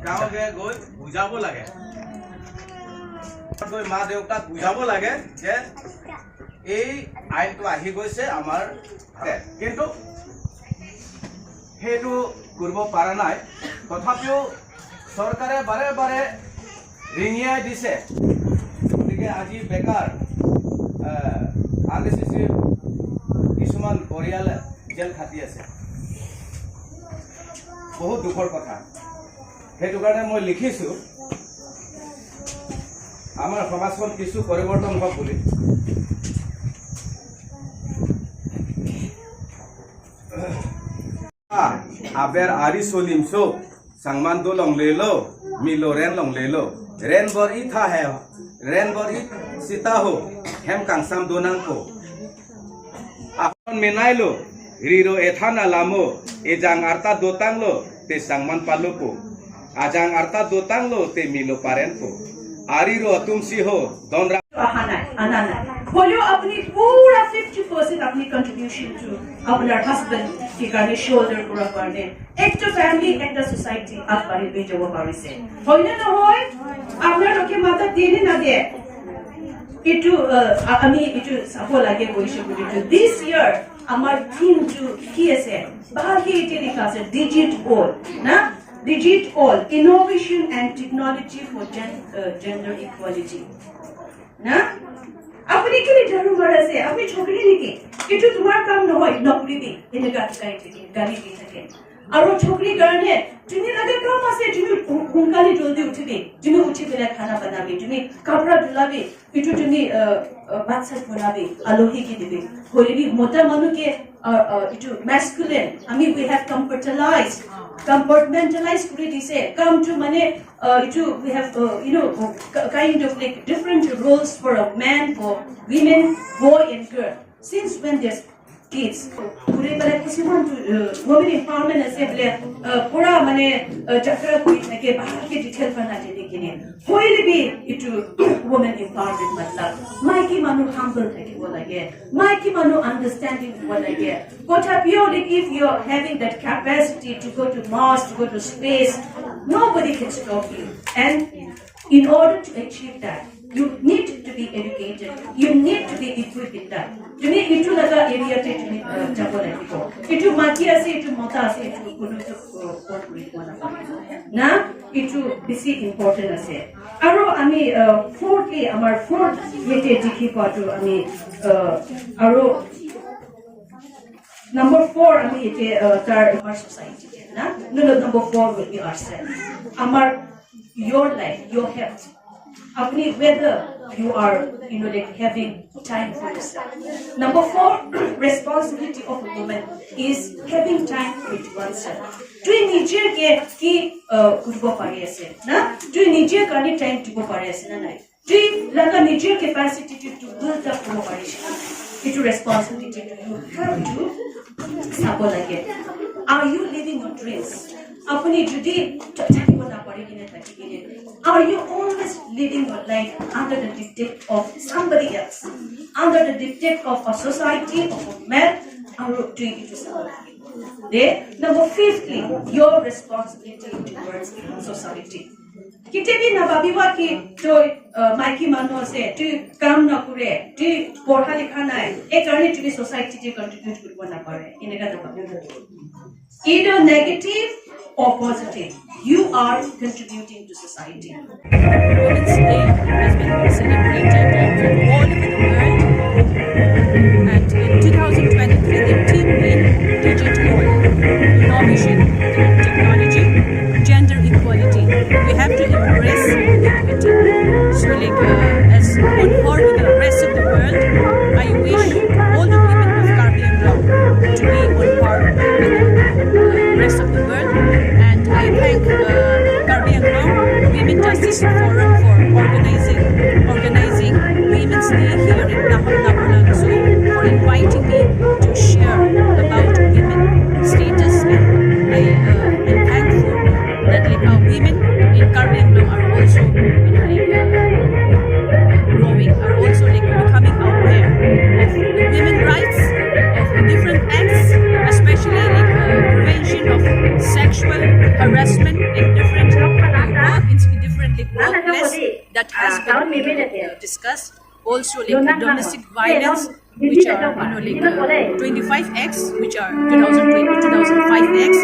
গাঁৱে গৈ বুজাব লাগে গৈ মা দেউতাক বুজাব লাগে যে এই আইনটো আহি গৈছে আমাৰ কিন্তু সেইটো কৰিব পৰা নাই তথাপিও চৰকাৰে বাৰে বাৰে ৰিঙিয়াই দিছে গতিকে আজি বেকাৰ আনএসএসি কিছুমান পৰিয়াল জেল খাটি আছে বহুত দুখৰ কথা সেইটো কাৰণে মই লিখিছো আমার সমাজখন কিছু পরিবর্তন হোক বলে আবের আরি সলিমসো সাংমান দো লং লেলো মিলো রেন লং লেলো রেন বর ই থা হে রেন বর ই সিতা হো হেম কাংসাম দোনাং को আপন মেনাইলো রিরো এথানা লামো এজাং আরতা দোতাংলো তে সাংমান পালো को आजां आरता दोतांगलो ते मिलो पारेन को आरिरो अतुम सी हो दोनरा आना बोलो अपनी पूरा 50% अपनी कंट्रीब्यूशन टू अपना हस्बैंड की करने शोल्डर पूरा करने एक तो फैमिली एक तो सोसाइटी आप बारे में जो वो बारे से होइना ना होय अपना लोग के माता देने ना दे इटू अमी इटू सफल लगे बोइशे बोली टू दिस ईयर हमार थीम जो किए से बाहर के इटे लिखा से डिजिट ऑल ना Digit all innovation and technology for gender equality. ना अपनी के लिए जरूर मरा से अपनी छोकरी लिखी कि जो तुम्हारा काम न हो नौकरी भी इन्हें गाली दी सके और वो छोकरी करने तुम्हें लगे काम आसे तुम्हें घुंगाली जल्दी उठी भी तुम्हें उठी पहले खाना बना भी तुम्हें कपड़ा धुला भी इटू तुम्हें बात सच बना भी आलोही की दिबी होली भी मोटा मानो के इटू masculine I mean we have compartmentalized really say come to mane we have kind of like different roles for a man for women boy and girl since when there's kids pure bale kisi man to women empowerment ase bole pura mane chakra koi thake bahar ke detail bana jene kine hoile bhi itu women empowerment matlab maiki manu humble thake bola ge maiki manu understanding bola ge kotha purely if you're having that capacity to go to Mars to go to space nobody can stop you and in order to achieve that you need to be educated you need to be equipped with that তুমি ইটু লাগা এরিয়াতে তুমি যাব লাগিব ইটু মাটি আছে ইটু মতা আছে ইটু কোনো তো কোট কৰিব না ইটু বেছি ইম্পৰ্টেন্ট আছে আৰু আমি ফোৰ্থলি আমাৰ ফোৰ্থ ইতে দেখি পাটো আমি আৰু number 4 আমি ইতে তাৰ আমাৰ সোসাইটি না number 4 will be ourselves আমাৰ your life your health अपनी whether you are like having time for yourself. Number 4 responsibility of a woman is having time with oneself. Do you need your ki kurbo pare ase na do you need your kani time to go pare ase na nai do you laga need your capacity to build up kurbo pare ase it responsibility you have to sabo lage are you living your dreams apni jodi thaki na pare kine thaki kine are you always living your life under the dictate of somebody else under the dictate of a society of a man or doing it yourself there number 5thly your responsibility towards society kite bhi na babiwa ki to maiki manu ase tu kaam na kore tu porha likha nai e karone tu society te contribute koribo na pare inega to either negative or positive you are contributing to society. Women's Day has been celebrated all over the world and in 2023 the theme being digital innovation, technology, gender equality. We have to embrace equity. So as on par with the rest of the world, I wish all the women of Karbi and Anglong to be on par with the rest of the world and I thank Karbi and Anglong Women Justice Forum for organizing Women's Day here in Nabarlang Zoo for inviting me to share about women status and I am thankful that women in Karbi and Anglong are also growing are also becoming aware of women rights of different acts especially prevention of sexual harassment in different that has been discussed. Also, like domestic violence, which are 25x, which are 2005x,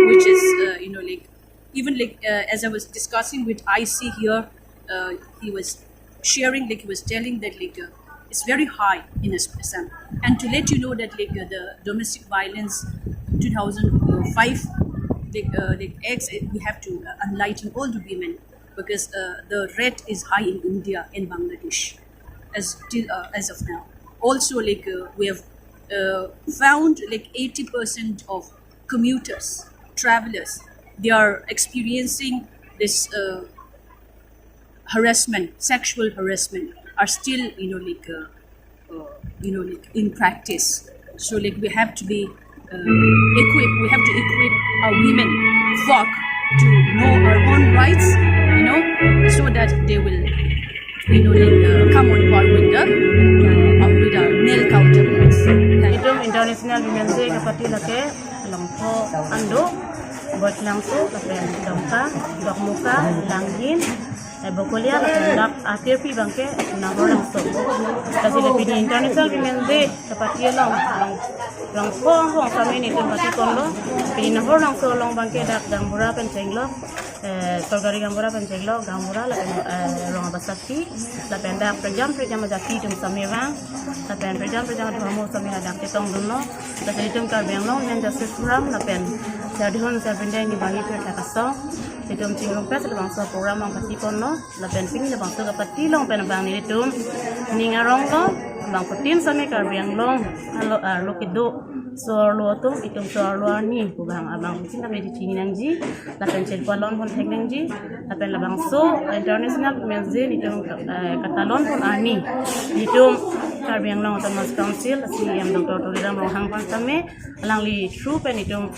which is even as I was discussing with IC here, he was sharing, he was telling that it's very high in Assam. And to let you know that the domestic violence 2005 X, we have to enlighten all the women, because the rate is high in India and Bangladesh as of now. Also, we have found 80% of commuters, travelers, they are experiencing this harassment, sexual harassment, are still in practice. So we have to be equipped. We have to equip our women folk to know our own rights, so that they will come on board with our male counterparts. Itu International Women's Day kapati lake langpo ando buat langso lapen damka dok muka langin bokolia lapen akhir pi bangke nahor langso kasi lebih di International Women's Day kapati langpo hong kami ni tempati kondo pi nahor langso long bangke dak gambura pencenglo sorgari gambura pencenglo gambura lapen rong basati lapen dak prejam majati tum samirang lapen prejam dhamo samira dak tetong duno kasi tum Karbi Anglong men justice program lapen Jadihon Sabinda ni bangi per takaso itum cinglong pes bangsa program ang pati kono lapen ping le bangsa kapati long pen bang ni itum ningarong lo bang putin sami Karbi Anglong alo lokido so lo tu itum so lo ni bang abang putin kami di cini nangji lapen cel palon pon thek nangji lapen labang so International Women's Day itum katalon pon ani itum Karbi Anglong Autonomous Council CM Dr. Toliram Rohang Pantame alangli true pen itum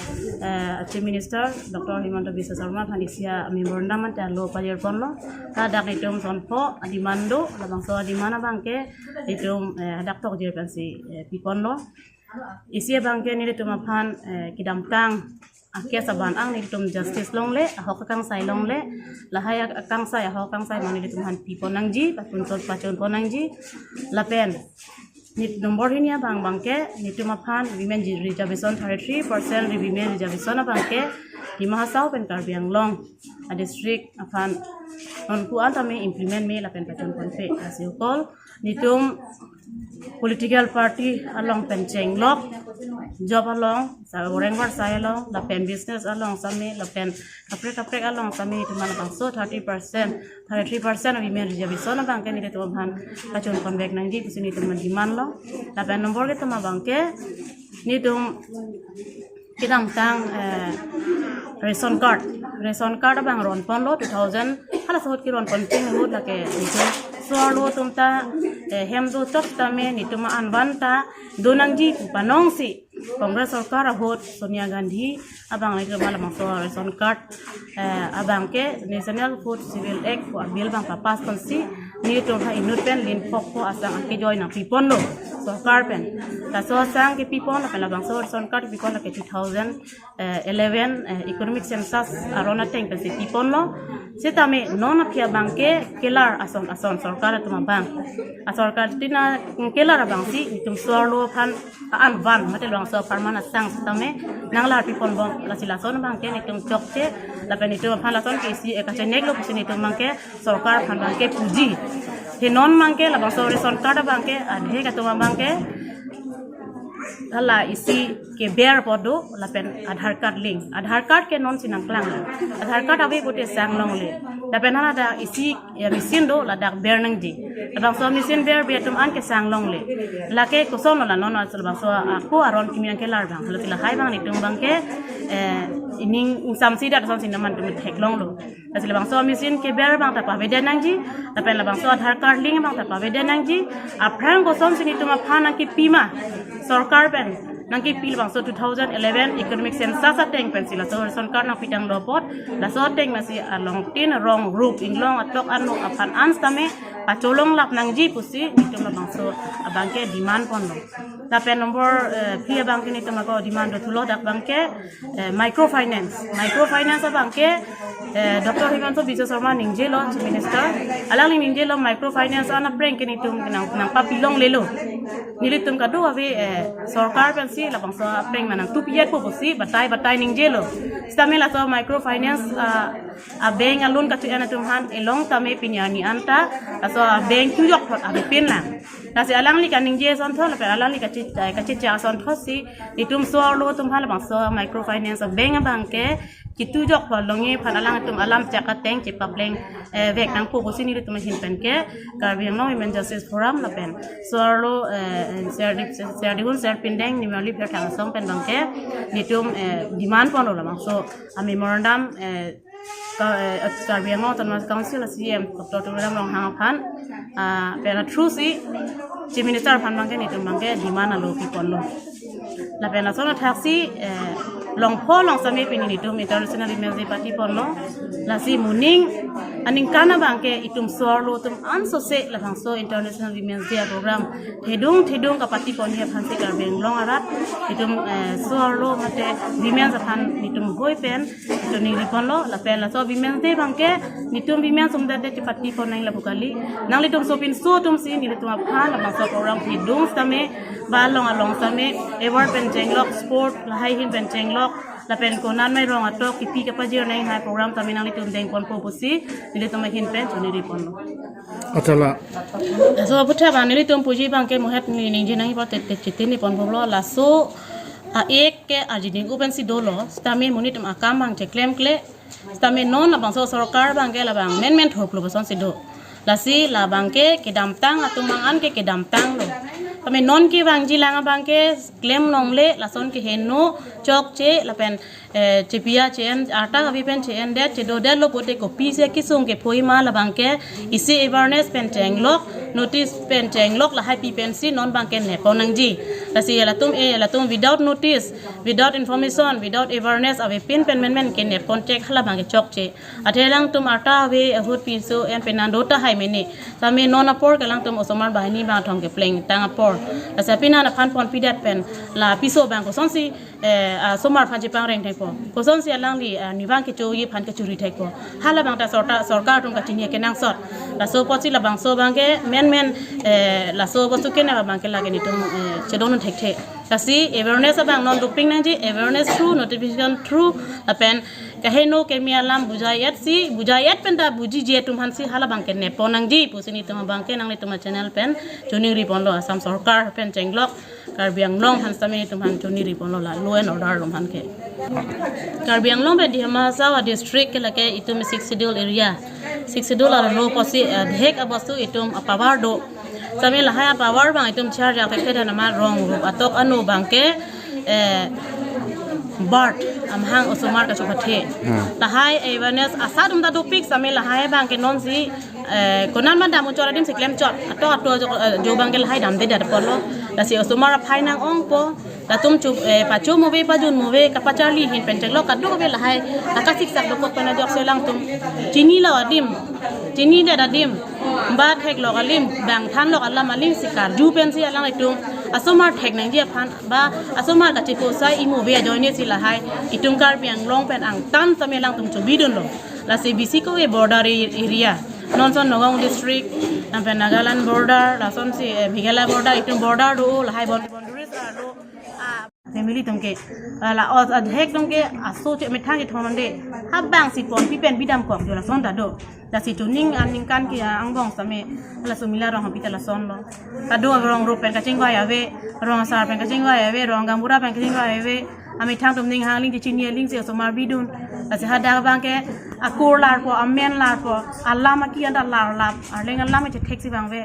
Chief Minister Dr. Himanta Biswa Sarma Khandisia member naman lo pajer ponlo kadak itum sonpo adimando labang so adimana bangke itum daktok jer pensi piponlo isi bangke ni itum aphan kidamtang akia saban ang ni itum justice longle ahok kang sai longle lahaya kang sai ahok kang sai mani itum han piponangji papuntot pachon ponangji lapen nit nomor ini bang bangke nitum aphan women reservation 33% women reservation bangke di mahasau pen Karbi Anglong a district aphan non kuan tame implement me lapen pachon konfe asiukol nitum political party along penceng lok job along sa orang war saya long lapen business along sami lapen kapre along sami itu mana bangso 33% women reservation bangke ni itu bang pachon konvek nang di pusini itu mandiman lo lapen nomor kita ma bangke ni tum kita tang ration card bang ron pon lo 2000 hala sahut ki ron pon ping lo lake itu soalo tumta hemdo top tame nituma anbanta donangji panongsi Kongres Sarkar hot Sonia Gandhi abang itu malam so ration card abang ke National Food Civil Act ko bill bang papas konsi ni to ha inut pen lin pok ko asang ke join na pipon lo Sarkar pen ta so sang ke pipon la bang so ration card pipon ke 2011 economic census arona teng pen pipon lo setame non apia bangke kelar ason Sarkar tuma bang Sarkar tina kelar bang si tum sorlo phan an van mate long so parmana sang setame nanglar pipon bong la silason bangke ni tum chokche la pen itu phan lason ke si e kache nek lo kusini tum bangke Sarkar phan bangke puji he non mangke la bang so ration card bangke adhe ka tuma bangke hala isi ke bear podo lapen Aadhaar card ke non sinang klang Aadhaar card abe bote sang long le lapen hala da isi mesin do la dak bear nang di abang so mesin bear tum an ke sang long le la ke ko son la non asal bang so aku aron kimian ke lar bang la hai bang ni tum bang ke ining samsi da son sinaman tum thek long lo asal bang so mesin ke bear bang ta pa beda nang ji lapen la bang so Aadhaar card link bang ta pa beda nang ji aprang ko son sini tum phana ki pima Sarkar pen nangki pil bang so 2011 economic census ateng pen sila so Sarkar nang pitang lopot la so teng masih along tin rong group inglong atok anu apan ans tame pacholong lap nangji pusi nitum labang so abangke demand pon lo tapi nomor pria bangke nitum ako demand do tulo dak bangke microfinance abangke Dr. Himanto Biswa Sharma ningje lo chief minister alang ningje lo microfinance ana prank nitum nang papilong lelo nilitum kadu ave sarkar pensi labang so prank manang tupiat po pusi batai ningje lo stame la so microfinance a bank alun ka tiana tumhan elong tame pinyani anta aso bank tuyok thot ave pin lang nasi alang li kaning je son thol pe alang li ka cha son thosi itum so lo tumhan la bang so microfinance bank banke kitu jok thol longi phan alang tum alam chaka teng chi pableng vek nang po posi ni tum hin pen ke Karbi Anglong Women Justice Forum la pen so lo ser pindeng ni mali per thang song pen bangke ni tum demand pon lo la bang so a memorandum Karbi Anglong Autonomous Council CM Dr. Tulam Long Hang Phan pena true si chief minister phan bangke ni tum bangke demand alo pi pon lo la pena so na taxi long same pini ni tum international women's party pon lo la si muning aning kana bangke itum sorlo tum anso se la bang so international women's day program thedung ka party pon he phan se Karbi Anglong arat itum sorlo mate women's phan nitum hoi pen to ni ripon lo la pen la so women's day bangke nitum women's sumda de party pon nang la bukali nang litum so pin so tum si ni litum phan la bang so program thedung same ba along same ever pen jenglok sport la hai hin pen jenglok la pen konan mai rong atok kipi ka pajir nai hai program tamin nang litum deng pon po pusi ni litum hin pen to ni ripon lo achala so putha ba ni litum puji bangke mohet ni ning jinang pa te chitin ni pon lo la so a ek ke arjinin open si dolo stame monitum akam bang che claim kle stame non la bang so sarkar bangke la bang men thok lo son si do la si la bangke ke damtang atumang an ke damtang lo kami non ki bang jilang bangke claim nongle la son ke heno chok che la pen chepia chen ata kabi pen chen det che do det lo pote ko pise ki sung ke phoi ma la bangke isi awareness pen chenglok notice pen chenglok la happy pen si non bangke ne ponang ji la si la tum without notice without information without awareness ave pin pen men ke ne contact hala bangke chok che athelang tum ata ave hot pin so en penando ta hai meni tame non apor kalang tum osomar bahini ba thong ke pleng tang apor la sapina na phan pon pidat pen la piso bang ko sonsi somar phan jipang reng thai ko sonsi alang li niwang ke choyi phan ke churi thai ko hala bang ta sarkar tum ka chinie ke nang sot la so pochi la bang so bang ke men la so bosu ke na bang ke la ke ni tum chedon thek the kasi awareness bang non duping nang ji awareness through notification through pen kaheno ke mi alam bujayat pen ta buji je tum han si hala bang ke ne ponang ji pusini tum bang ke nang le tum channel pen joning ri pon lo asam sarkar pen chenglok Karbi Anglong han samini tum han joning ri pon lo la law and order rum han ke Karbi Anglong be dihama sawa district ke lake itum 6 schedule area 6 schedule ar lo posi dhek abastu itum power do sami la haya power bang itum charge ak ke na ma rong rup atok anu bang ke Bart amhang osomar ka chokathe lahai awareness asadum da dopik same lahai bang ke non si konan man damu chora dim siklem chot ato jo bang ke lahai dam de dar polo la si osomar phai nang ong po la tum chu pachu move pajun move ka pacharli hin pen cheklo ka do be lahai akasik sak do ko pana jok selang tum chini la adim chini da dim ba thek lo alim bang than lo alam alim sikar ju pen si alang itum asomar thek nang je phan ba asomar ka chipo sai imo be joine si lahai itum Karbi Anglong pen ang tan same lang tum chu bidun lo la CBC ko e border area non son Nogong district pen Nagaland border la son si Meghalaya border itum border do lahai boundaries do family tongke la adhek tongke aso che methang ke thon de habang si pon pi pen bidam kom jo la son da do la si tuning aning kan ki angbong same la sumila rong pi ta la son lo ka do rong ro pen ka chingwa ya ve rong sar pen ka chingwa ya ve rong gambura pen ka chingwa ya ve ami thang tum ning hang ling chi ni ling se so mar bidun la si hada bang ke akur lar po amen lar po alama ki anda lar lap arleng alama che thek si bang ve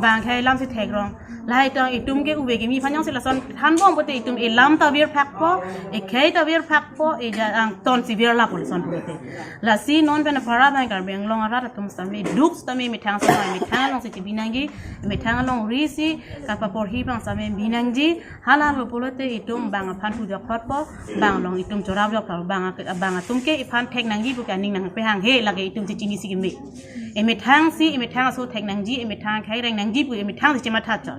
bang khai lam si thek rong lai to itum ke ube ke mi phanyang se la son han bom pote itum e lam ta vir phak po e khai ta vir phak po e ja ang ton si vir la po son pote la si non pen phara bang Karbi Anglong ara tum sami duk sami mi thang sa mi thang long se binangi mi thang long ri si ka pa por hi bang sami binangji hala lo polote itum bang phan pu jok pot po bang long itum chorab jok bang tum ke phan thek nangji bu ka ning nang pe hang he lagi itum ci ni si me emi thang si emi thang so thek nang ji emi thang khai reng nang ji pu emi thang si ma tha cha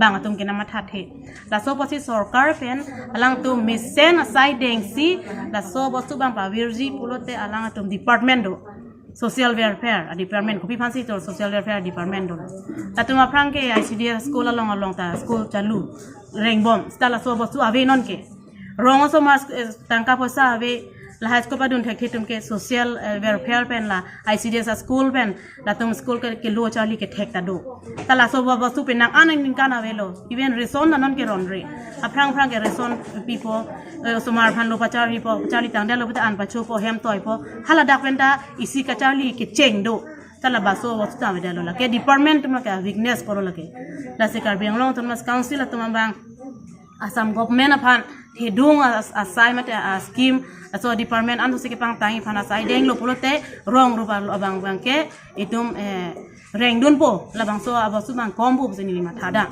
bang atum ke na ma tha the la so posi sarkar pen alang tu misen asai deng si la so bosu bang pa virji pulote alang atum department do social welfare a department ko pi phansi to social welfare department do tatuma prang ke ICDS school along ta school chalu rengbom stala so bosu ave non ke rong so mas tangka posa ave la high school padun thek thitum ke social welfare pen la ICDS school pen la tum school ke lo charli ke thek ta do tala so bosu pen nang anan nin kana velo even reson non ke ron re aprang ke reson people somar phan lo pachari po charli tang da lo ta an pacho po hem toy po hala dak pen ta isi ka charli ke cheng do tala baso bosu ta me da lo la ke department ma ka weakness poro la ke la se Karbi Anglong tum council tum bang asam government aphan he dung assignment a scheme so department anu se ke pang tangi phana sai deng lo pulote rong ru bang ke itum reng dun po la bang so abasu bang kombu se ni ma thada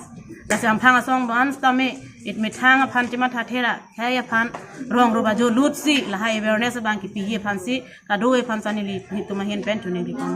la sam phang asong ban stame it me thang phan ti ma tha thera khaya phan rong ru ba jo lut si la hai awareness bang ki pi ye phan si ka do e phan sanili tuma hen pen tuning di kon